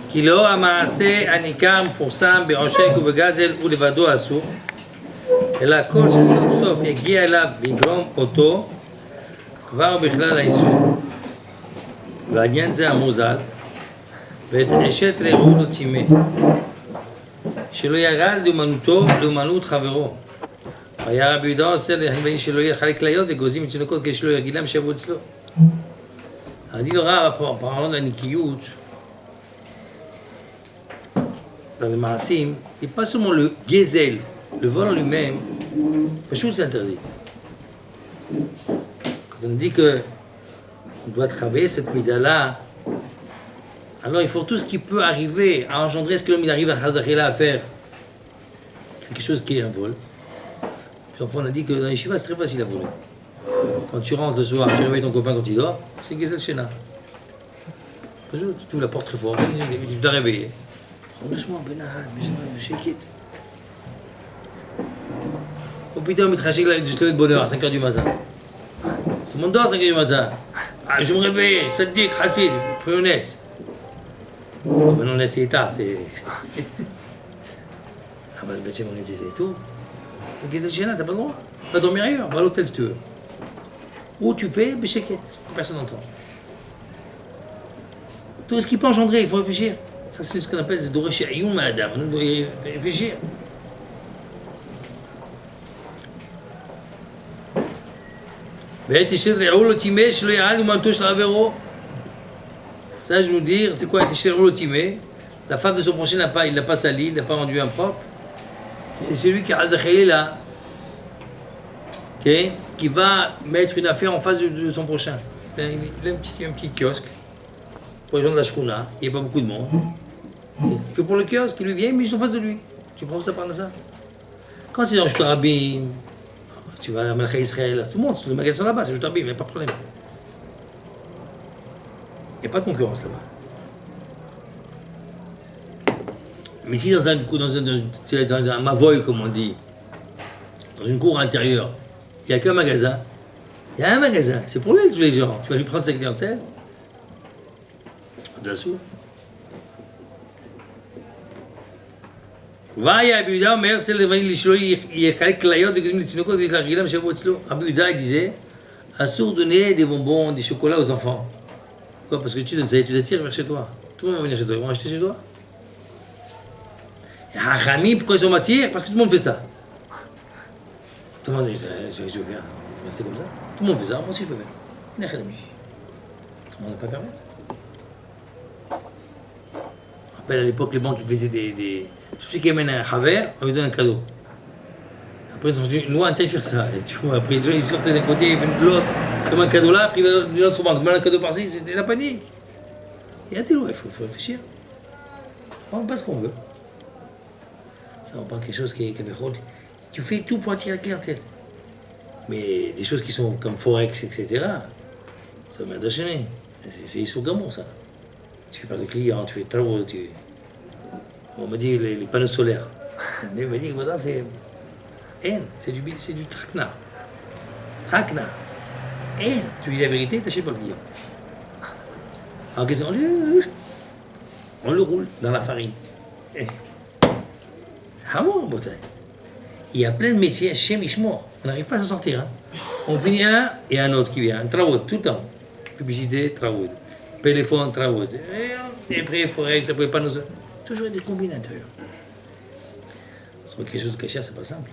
כי לא המעשה הניכר מפורסם בעושק ובגזל ולבדו אסור, אלא כל שסוף סוף יגיע אליו ויגרום אותו כבר בכלל האיסור. והעניין זה המוזל, ואת אשת רעהו לא טימא, שלא ירד לאומנות חברו. והיה רבי יהודה עושה לבני שלא יחלק כליות וגוזים את תינוקות כדי שלא יגיד להם שיבואו אצלו. הדין הרע בפרלון הנקיות במעשים, il pas seulement le gazelle, le vol en lui-même, pachut c'est interdit. Quand on dit que on doit travailler cette mida-là, alors il faut tout ce qui peut arriver à engendrer ce que l'homme il arrive à faire, quelque chose qui est un vol. Puis on a dit que dans les yeshivas c'est très facile à voler. Quand tu rentres le soir, tu réveilles ton copain quand il dort, c'est gazelle shena. Tu ouvres la porte très fort, tu dois réveiller. doucement, Benahad, Shekit. Ou putain, mais tracher là, je te lève de bonne heure à 5h du matin. Tout le monde dort à 5h du matin. Ah, je me réveille, ça te dit, Khassid, Prionès. Maintenant, on essaie tard, c'est. Ah, bah, le bêtise, on était et tout. Le Gezel Shena, t'as pas le droit. Va dormir ailleurs, va à l'hôtel si tu veux. Ou tu fais Bécheket, que personne n'entend. Tout ce qui peut engendrer, il faut réfléchir. Ça, c'est ce qu'on appelle des Doresh Ayoum, madame. On doit y réfléchir. Ça, je veux dire, c'est quoi la femme de son prochain, il n'a pas sali, il n'a pas rendu impropre. C'est celui qui a là, okay, qui va mettre une affaire en face de son prochain. Il a un petit kiosque. Pour les gens de la Shkuna, il n'y a pas beaucoup de monde. Que pour le kiosque, il lui vient, mais ils sont en face de lui. Tu prends ça par ça. Quand c'est dans le Rabim, tu vas à la Melcha Israël, tout le monde, tous les magasins sont là-bas, c'est juste Rabim, il n'y a pas de problème. Il n'y a pas de concurrence là-bas. Mais si dans un mavoy, comme on dit, dans une cour intérieure, il n'y a qu'un magasin, il y a un magasin, c'est pour lui tous les gens. Tu vas lui prendre sa clientèle, de la soupe. והיה רבי יהודה אומר, c'est le vani שלא יחלק כליות וגוזמים לתינוקות כדי להרגילם שיבואו אצלו. רבי יהודה disait, assourd donner des bonbons, des chocolats aux enfants. Pourquoi? Parce que tu donnes ça et tu t'attires vers chez toi. Tout le monde va venir chez toi, ils vont acheter chez toi. Et Hachamim, pourquoi ils sont m'attirent? Parce que tout le monde fait ça. Tout le monde dit, je veux faire, rester comme ça. Tout le monde fait ça, moi aussi je peux faire. Tout le monde n'a pas permis. Je rappelle à l'époque les banques qui faisaient des celui qui amène un chaver, on lui donne un cadeau. Après ils ont dit une loi interdit de faire ça. Et tu vois, après les gens ils sortaient d'un côté, ils viennent de l'autre, comme un cadeau là, après ils viennent de l'autre banque, demandent un cadeau par-ci, c'était la panique. Il y a des lois, il faut réfléchir. On ne fait pas ce qu'on veut. Ça ne va pas quelque chose qui est rôle. Tu fais tout pour attirer la clientèle. Mais des choses qui sont comme Forex, etc., ça va m'adonner. C'est Issou Gamon, ça. Tu fais pas de clients, tu fais travaux, tu... On m'a dit les panneaux solaires. Il m'a dit, madame, c'est du trakna. Trakna. N. Tu dis la vérité, t'achètes pas le client. Alors qu'est-ce on le roule dans la farine. Hamon, bouteille. Il y a plein de métiers, Hachem Ishmor. On n'arrive pas à s'en sortir. Hein. On finit un et un autre qui vient. Un travaux, tout le temps. Publicité, travaux. Téléphone, travaux. Et après, Forex, après panneaux solaires. Toujours des combines à l'intérieur. Sur quelque chose de caché, c'est pas simple.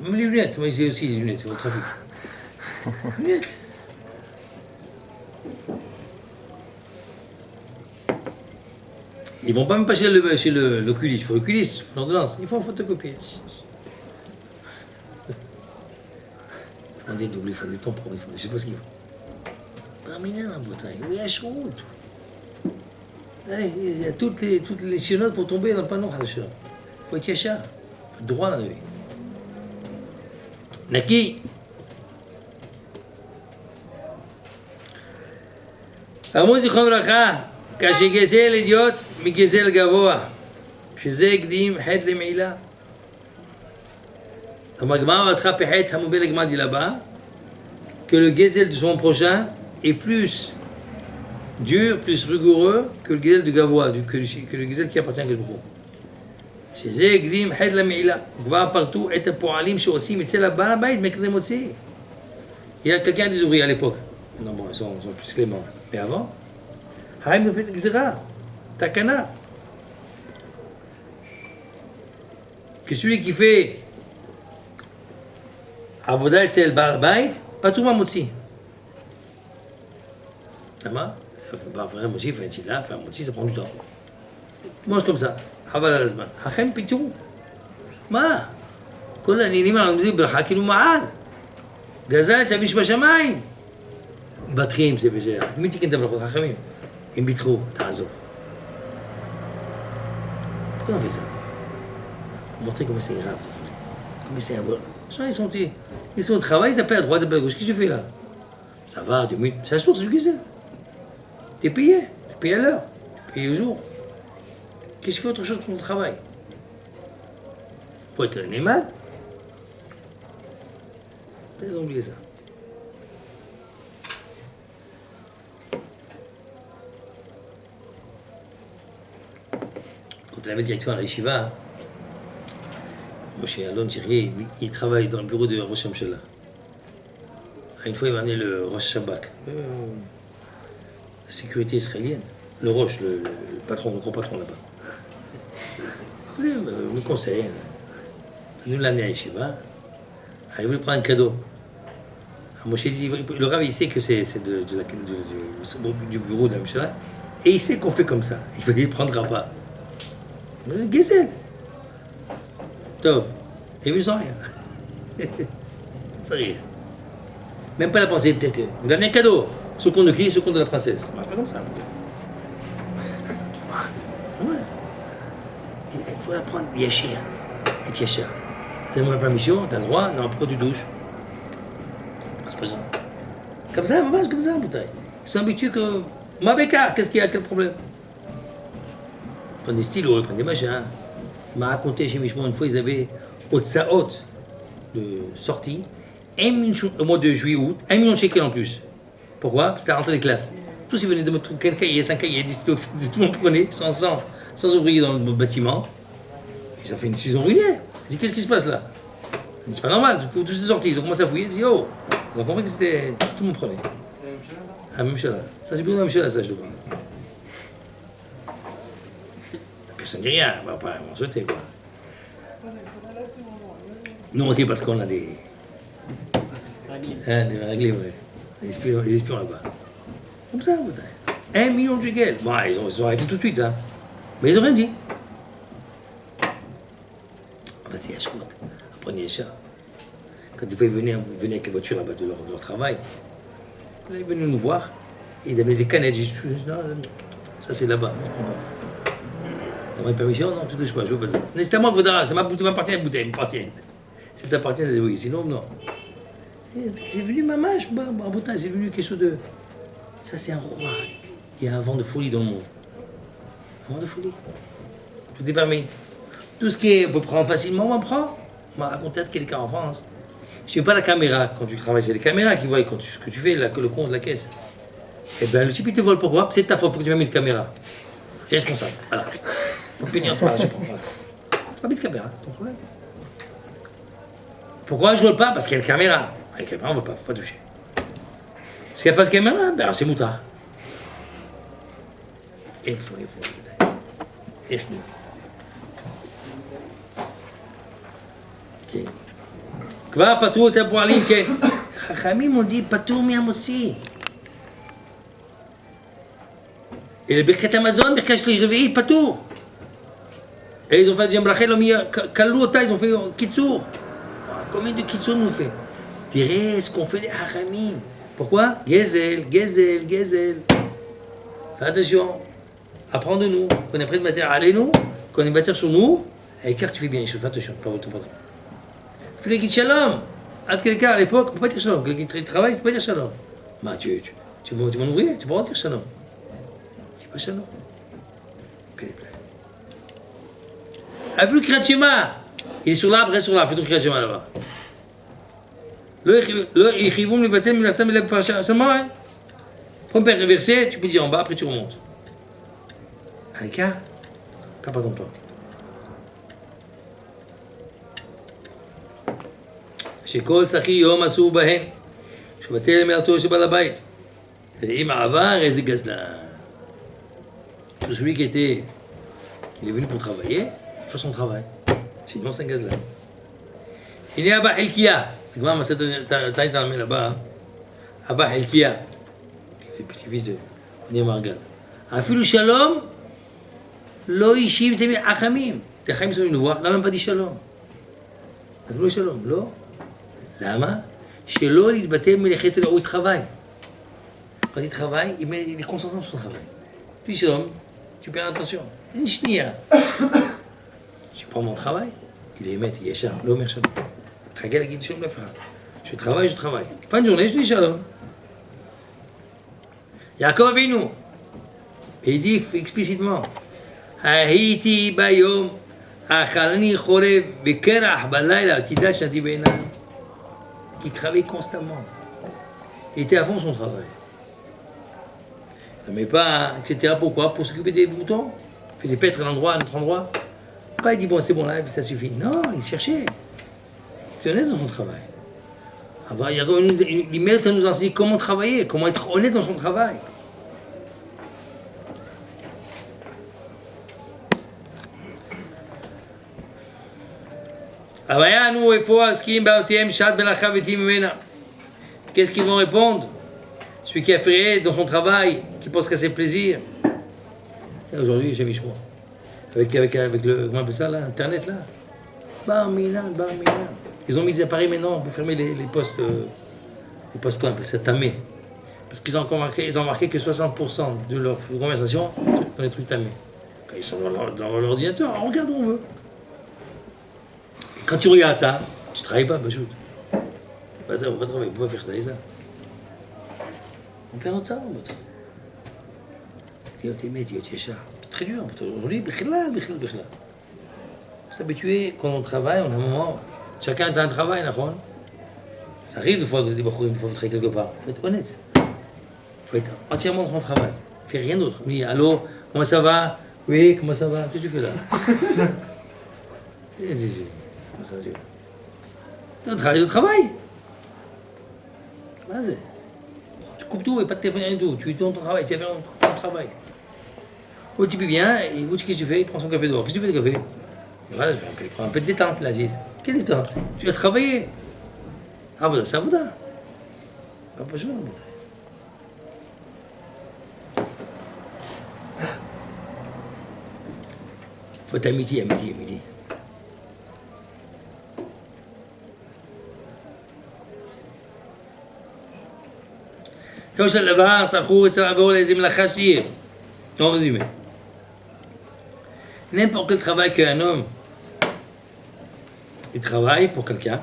Même les lunettes, moi j'ai aussi les lunettes au trafic. Lunettes. Ils vont pas même pas chez l'oculiste, il faut l'oculiste, l'ordonnance, il faut en photocopier. Ils font des doubles, ils font des tampons, je sais pas ce qu'ils font. Parmi nous en Bretagne, oui, à Chrout. Il y a toutes les sionotes pour tomber dans le panneau. Il faut être yachar, il faut être droit dans la vie. Naki. אמרו זיכרון ברכה, כאשר גזל אידיוט מגזל גבוה, שזה הקדים חטא למעילה. Hamubel dit là-bas que le gezel de son prochain est plus dur, plus rigoureux que le gezel du gavois, que le gezel qui appartient à Geshbouchou. שזה הקדים חטא למעילה, כבר פרטו את הפועלים שעושים אצל הבעל הבית מקדם מוציא. Il y a quelqu'un des ouvriers à l'époque. Non, bon, ils sont plus cléments. Mais avant, Haïm ne fait gzera, takana. Que celui qui fait Aboda אצל בעל הבית, פטור מהמוציא. למה? faire un motzi, faire un tchila, faire un motzi, ça prend du temps. Tu manges comme ça. חבל על הזמן. החם פיתרו. מה? כל העניינים הרמזים ברכה כאילו מעל. גזל תביש בשמיים. בתחים זה בזה. מי תיקן את הברכות? חכמים. אם ביטחו, תעזור. Pourquoi on fait ça? Pour montrer comment c'est grave. Comment c'est un vol. Ils sont au travail, ils appellent à droite, ils appellent à gauche. Qu'est-ce que tu fais là? Ça va, 2 minutes. C'est la source du gazelle. T'es payé à l'heure. T'es payé au jour. Qu'est-ce que tu fais autre chose que ton travail? Faut être un animal. Ils ont oublié ça. Quand il avait directeur à la yeshiva, Moshe Alon Thierry, il travaille dans le bureau de Rosh Hamshala. Une fois, il m'a amené le Rosh Shabak, la sécurité israélienne. Le Rosh, le patron, le gros patron là-bas. Il me conseille. Il nous l'a amené à Yeshiva. Il voulait prendre un cadeau. Moshe dit, le Rav, il sait que c'est du bureau de Hamshala. Et il sait qu'on fait comme ça. Il ne prendra pas. Gezel. Tov. Et il ne sent rien. Ça rire. Même pas la pensée, peut-être. Vous l'avez un cadeau. Sous le compte de qui? Sous le compte de la princesse. Ça marche pas comme ça. Ouais. Il faut la prendre. Yachir. Et Yachir. T'as demandé la permission, t'as le droit. Non, pourquoi tu douches? C'est pas grave. Comme ça, maman, c'est comme ça, bouteille. Ils sont habitués que. Ma bécard, qu'est-ce qu'il y a? Quel problème? Ils prennent des stylos, ils prennent des machins. Il m'a raconté chez Mishmon une fois, ils avaient au Tsaot de sortie. Au mois de juillet-août, 1 million de shekels en plus. Pourquoi? Parce que c'était la rentrée des classes. Tous ils venaient de mettre quel cahier, 5 cahiers, 10 stylos, tout le monde prenait, sans ouvrier dans le bâtiment. Ils ont fait une saison ruinée. J'ai dit, qu'est-ce qui se passe là? C'est pas normal, tous ces sorties, ils ont commencé à fouiller, ils ont dit, oh, ils ont compris que c'était. Tout le monde prenait. C'est la même chose. Ça, c'est bien la même chose, ça, je dois. Personne ne dit rien, on va pas sauter quoi. Nous aussi, parce qu'on a des. Des réglés, ouais. Les espions là-bas. Comme ça, peut-être. 1 million de shekels. Bon, ils ont arrêté tout de suite, hein. Mais ils n'ont rien dit. Vas-y, Ashkot. Apprenez ça. Quand ils venaient avec les voitures là-bas de leur travail, là, ils venaient nous voir. Et ils avaient des canettes. J'ai dit, non, ça c'est là-bas, je ne comprends pas. T'as une permission? Non, tu ne touches pas, je veux pas ça. Mais c'est à moi que faudra, ça m'appartient, la bouteille, m'appartient. Si t'appartient, oui, sinon, non. C'est venu maman, c'est venu quelque chose de. Ça, c'est un roi. Il y a un vent de folie dans le monde. Un vent de folie. Tout est permis. Tout ce qui est, on peut prendre facilement, on en prend. On m'a raconté quelqu'un en France. Je ne sais pas la caméra quand tu travailles, c'est les caméras qui voient ce que tu fais, le compte de la caisse. Eh bien, le type, il te vole pourquoi? C'est ta faute pour que tu m'as mis de caméra. Tu es responsable. Voilà. Pour punir, toi, je prends. Tu m'as mis de caméra, ton problème. Pourquoi je ne vole pas? Parce qu'il y a une caméra. Avec la caméra, on ne faut pas toucher. S'il n'y a pas de caméra, ben c'est moutard. Il faut. Ok. כבר פטרו את הפועלים, כן. חכמים אומרים פטור מהמוציא. Et ברכת המזון, ברכת שלי רביעי, פטור. Et ils ont fait Diam Rachel, ils ont fait קיצור. Combien de קיצור nous fait? Tire ce qu'on fait les hachamim. Pourquoi? Gezel. Fais attention. Apprends de nous. Qu'on est prêt de bâtir, allez-nous. Qu'on est bâtir sur nous. Et car tu fais bien les choses, fais attention, pas votre patron. Fais le shalom. À quelqu'un à l'époque, on ne peut pas dire shalom. Quelqu'un qui travaille, tu ne peux pas dire shalom. Mais tu vas ouvrir, tu peux pas dire shalom. Tu peux pas shalom. A vu le Kriyat Shema? Il est sur l'arbre, reste sur l'arbre. Fais ton Kriyat Shema là-bas. לא יחייבום לבטל מילתם בלב פרשה. Seulement, hein. Premier verset, tu peux dire en bas, après tu remontes. Alika, pardonne-toi. שכל שכיר יום אסור בהן, שבטל מילתו של בעל הבית. ואם עבר, איזה גזלן. Tout celui qui est venu pour travailler, il fait son travail. Sinon, c'est un gazlan. Il y a Abba Hilkia. Comment on s'est dit là-bas? Abba Hilkia, qui est le petit-fils de Néa Margal. Afilu Shalom, lo yishiv temil achamim. Les achamim sont venus nous voir, n'a même pas dit Shalom. N'a pas dit Shalom, לא. למה? שלא להתבטל מלאכת אלוהות, il travaille. Quand il travaille, il est concentré sur son travail. Puis Shalom, tu perds l'attention. Une chnia. Je prends mon travail, il est émet, il est cher, l'homme est Shalom. Tragel guide Shalom le frère. Je travaille. Fin de journée, je dis Shalom. Yaakov Avinu. Et il dit explicitement, Ahiti bayom, achalani chorev, bekerach balayla, tidal shati beinam. Qui travaille constamment. Il était à fond son travail. Mais pas, etc. Pourquoi? Pour s'occuper des boutons. Il faisait paître un endroit, un autre endroit. Pas il dit bon c'est bon là, ça suffit. Non, il cherchait. Il était honnête dans son travail. Il mérite à nous enseigner comment travailler, comment être honnête dans son travail. Qu'est-ce qu'ils vont répondre? Celui qui a fait dans son travail, qui pense qu'à ses plaisirs. Et aujourd'hui, j'ai mis choix. Avec le, comment on appelle ça là, Internet là. Bar Milan. Ils ont mis des appareils maintenant pour fermer les postes, qu'on appelle ça, tamés. Parce qu'ils ont remarqué que 60% de leur conversation dans les trucs tamés. Quand ils sont dans l'ordinateur, on regarde où on veut. Et quand tu regardes ça, tu ne travailles pas, Bajout. On va travailler, on peut pas faire ça et ça. On perd notre temps, très dur. Aujourd'hui, il faut s'habituer quand on travaille, on a un moment. Chacun a un travail, ça arrive des fois de des bachourim, il faut travailler quelque part. Il faut être honnête. Il faut être entièrement dans son travail. Il ne fait rien d'autre. Il dit allô, comment ça va? Oui, comment ça va? Qu'est-ce que tu fais là? Comment ça va, tu fais? Tu travailles. Vas-y. Tu coupes tout et pas de téléphone, rien du tout. Tu es dans ton travail, tu vas faire ton travail. Ou tu viens, et qu'est-ce que tu fais? Il prend son café dehors. Qu'est-ce que tu fais de café? Et voilà, il prend un peu de détente, l'Aziz. Quelle détente? Tu vas travailler. Ah, bah, ça va. Pas besoin de montrer. Faut être amitié. Comme ça, là-bas, ça court, ça va voir les imlachachiers. En résumé. N'importe quel travail qu'un homme il travaille pour quelqu'un,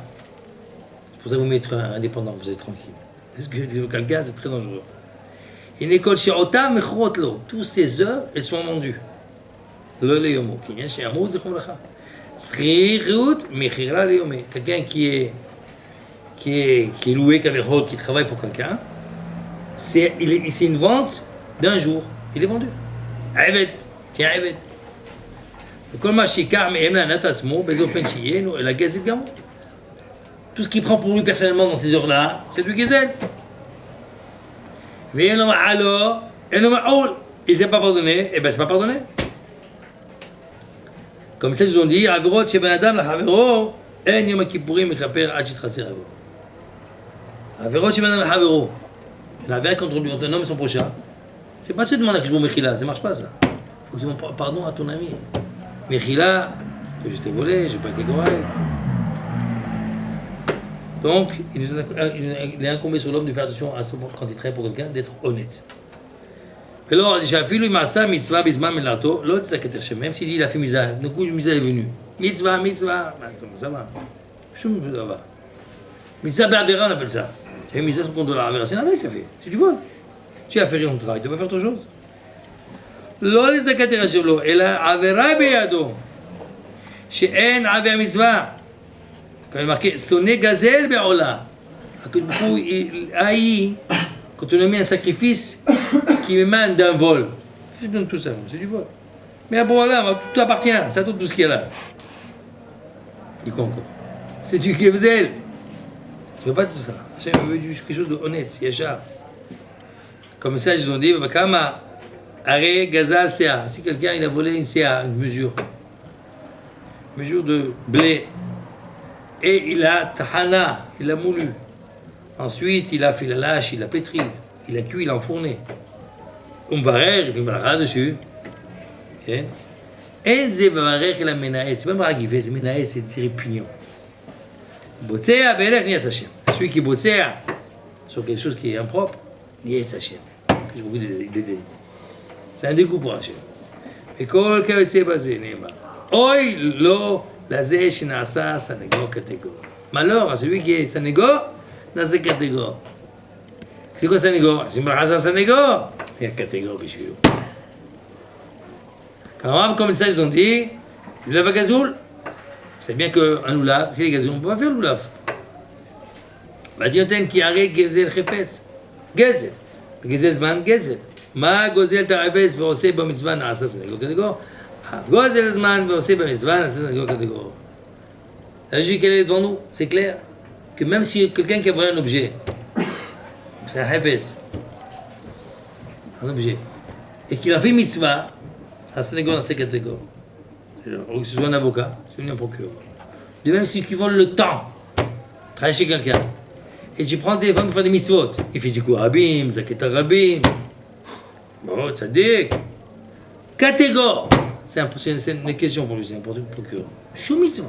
c'est pour ça que vous mettez indépendant, vous êtes tranquille. Parce que quelqu'un, c'est très dangereux. Une école chez Otam, Mechrotlo, toutes ces heures, elles sont vendues. Le Léomo, qui vient chez Amo, c'est comme le Kha. Srirut, Mechira Léomé. Quelqu'un qui est loué, qui travaille pour quelqu'un, c'est une vente d'un jour. Il est vendu. Aïvet, tiens, Aïvet. Tout ce qu'il prend pour lui personnellement dans ces heures-là, c'est lui qui zèle. Il ne s'est pas pardonné, et bien c'est pas pardonné. Comme ça, ils ont dit, Avirot chez Ben Adam, la Havero, En Yom Kippourim, Mechaper, Adjit Chaser Avo. Avirot chez Ben Adam, la Havero. La veille contre un homme et son prochain. C'est pas ce que demander que je vous Mechila, ça marche pas ça. Il faut que tu demandes pardon à ton ami. Mechila, que je t'ai volé, je n'ai pas été correct. Donc, il est incombé sur l'homme de faire attention à ce moment quand il travaille pour quelqu'un, d'être honnête. Alors, j'affiche lui massa mitzvah bisma melato, l'autre c'est que tu même s'il dit il a fait mitzvah, le coup de mitzvah est venu. Mitzvah, ça va. Ça va. Mitzvah b'avera on appelle ça. Tu as fait mitzvah sur le compte de la avera, c'est la veille ça fait. C'est du vol. Tu as fait rien au travail, tu vas faire autre chose. לא לזכת הרשב לו, אלא עבירה בידו, שאין עבר מצווה. כמו מראה, שונא גזל בעולה, Beaucoup, il haït quand on a mis un sacrifice qui émane d'un vol. J'ai besoin de tout ça, c'est du vol. Mais bon, là, tout appartient, c'est à tout ce qu'il y a là. Il quoi encore? C'est du Gevzel. Je ne veux pas de tout ça. Hachem veut quelque chose de honnête, yachar. Comme ça, ils ont dit, Kama, Are Gazal Sea. Si quelqu'un il a volé une Sea, une mesure de blé, et il a tahana, il a moulu. Ensuite, il a fait la lâche, il a pétri, il a cuit, il a enfourné. Varer, il fait une bracha dessus. Okay. En ze varer il a menae, c'est pas bracha qui fait, c'est menae, c'est tirer pignon. Botsea, belech, nias Hashem. Celui qui botsea sur quelque chose qui est impropre, nias Hashem. J'ai beaucoup d'aider. C'est un dégoût pour Hashem. Et kol kavetze bazé, nema. Oy lo lazé shenasa sanego kategor. Malheur à celui qui est sanego dans cette catégorie. C'est quoi sanego? C'est une bracha sanego. Il y a catégorie בשבילו. Quand comme ça ils ont dit, le lave à gazoul. C'est bien qu'un loulav, c'est les gazoul, on ne peut pas faire le loulav. והדיונתן כי הרי גזל חפץ, גזל, גזל זמן גזל. מה גוזל את החפץ ועושה במצווה נעשה סנגור קטגור? גוזל זמן ועושה במצווה נעשה סנגור קטגור. La logique elle est devant nous, c'est clair. Que même si quelqu'un qui a volé un objet, c'est un hafez, un objet, et qu'il a fait mitzvah, un snégo dans ces catégories, ou que ce soit un avocat, c'est devenu un procureur. De même si tu voles le temps, travaille chez quelqu'un, et tu prends le téléphone pour faire des mitzvot, il fait quoi? Rabim, Zaket Rabim, bon, tzaddik, catégorie, c'est une question pour lui, c'est un procureur. Chou mitzvah.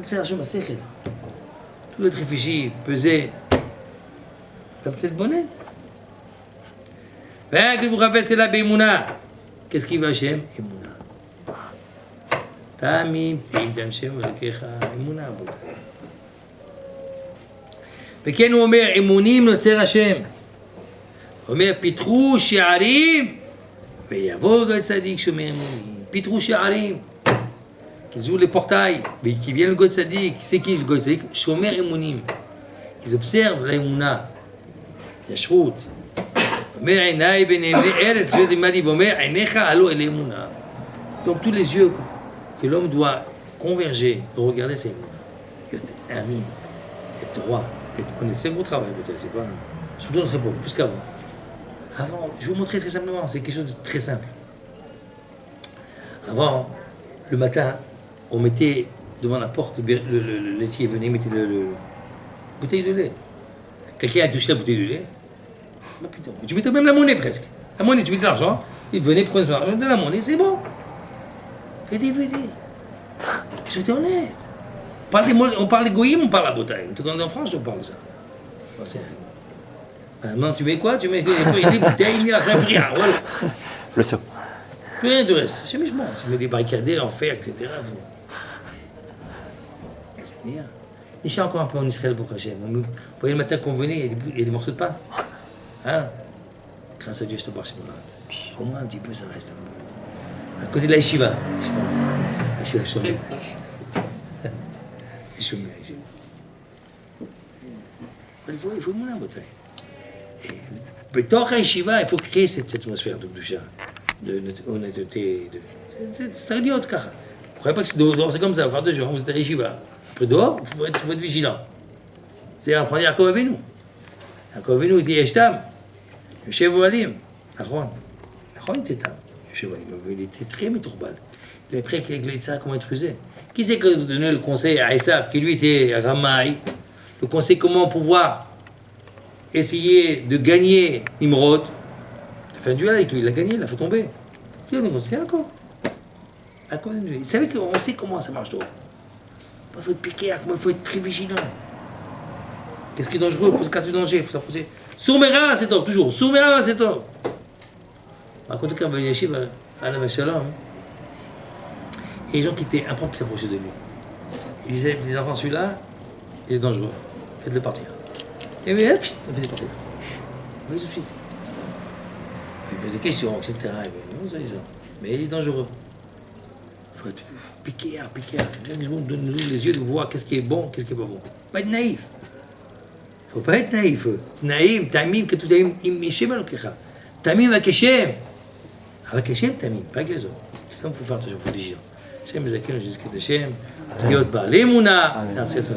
C'est la chose à tout doit être réfléchi, pesé. C'est le bonnet. Ben, que vous rappelez, c'est la Beimouna. Qu'est-ce qui va Hachem? Emouna. Tamim, Tim, Shem, Lekecha, Emouna. וכן הוא אומר, אמונים נוצר השם. הוא אומר, פיתחו שערים, ויבוא גוי צדיק שומר אמונים. פיתחו שערים. Qu'ils ouvrent les portails, mais qui viennent le God Sadik. C'est qui le God Sadik? Shomer Emunim. Ils observent l'Emunah, Yashrut. Omer Enai ben Eretz, il m'a dit, Omer Enecha alo el Emunah. Donc tous les yeux que l'homme doit converger et regarder, c'est Emunah. Être ami, être droit, être honnête. C'est un gros travail peut-être, c'est pas. Surtout dans notre époque, plus qu'avant. Avant, je vais vous montrer très simplement, c'est quelque chose de très simple. Avant, le matin, on mettait devant la porte, le laitier venait, mettait le bouteille de lait. Quelqu'un a touché la bouteille de lait. Oh, putain. Tu mettais même la monnaie presque. La monnaie, tu mettais l'argent, il venait prendre son argent, de la monnaie, c'est bon. Fais des VD. Soyez honnête. On parle des goyim, on parle la bouteille. En France, on parle de ça. Maintenant, tu mets quoi? Tu mets des bouteilles, il n'y a rien, voilà. Le seau. Plus rien de reste. C'est méchant. Tu mets des barricades en fer, etc. C'est bien. Ici encore un peu en Israël pour Hachem. Vous voyez le matin qu'on venait, il y a des morceaux de pain. Hein? Grâce à Dieu, je te barre chez mon âme. Au moins un petit peu, ça reste un peu. À côté de la yeshiva. La yeshiva chômée. C'est chômé, la yeshiva. Il faut mon âme, בתוך הישיבה, il faut créer cette atmosphère de doucha, de honnêteté. Ça va être kaka. Vous ne croyez pas que dehors, c'est comme ça, faire 2 jours, vous êtes à l'Yeshiva. Après dehors, il faut être vigilant. C'est apprendre Yaakov Avinu. Yaakov Avinu, il dit Yeshtam, Yoshev Oalim, Nachon. Nachon était tam, Yoshev Oalim, il était très métourbal. Il a appris avec les Tzara comment être usé. Qui c'est qui a donné le conseil à Esav, qui lui était Ramaï, le conseil comment pouvoir essayer de gagner Nimrod. Il a fait un duel avec lui, il a gagné, il l'a fait tomber. Il a donné le conseil encore. Il savait qu'on sait comment ça marche. Il faut être piqué, il faut être très vigilant. Qu'est-ce qui est dangereux? Il faut se garder du danger, il faut s'approcher. Soumera, c'est top, toujours. Soumera, c'est top. À côté de Ben Yashiv, à la Shalom, il y a des gens qui étaient impropres qui s'approchaient de lui. Ils disaient, des enfants, celui-là, il est dangereux. Faites-le partir. Et bien, hop, ça faisait partir. Oui, tout de suite. Il pose des questions, etc. Mais il est dangereux. Il faut être piqué. Donne-nous les yeux de voir qu'est-ce qui est bon, qu'est-ce qui n'est pas bon. Pas être naïf. faut pas être naïf. Naïm, tamim, que tout tamim, im Elokecha. Tamim avec Hachem. Avec Hachem, tamim, pas avec les autres. C'est ça qu'il faut faire attention, il faut vigilant. Hachem, Zakenu, jusqu'à Hachem, להיות בעלי אמונה, נעשה את זה.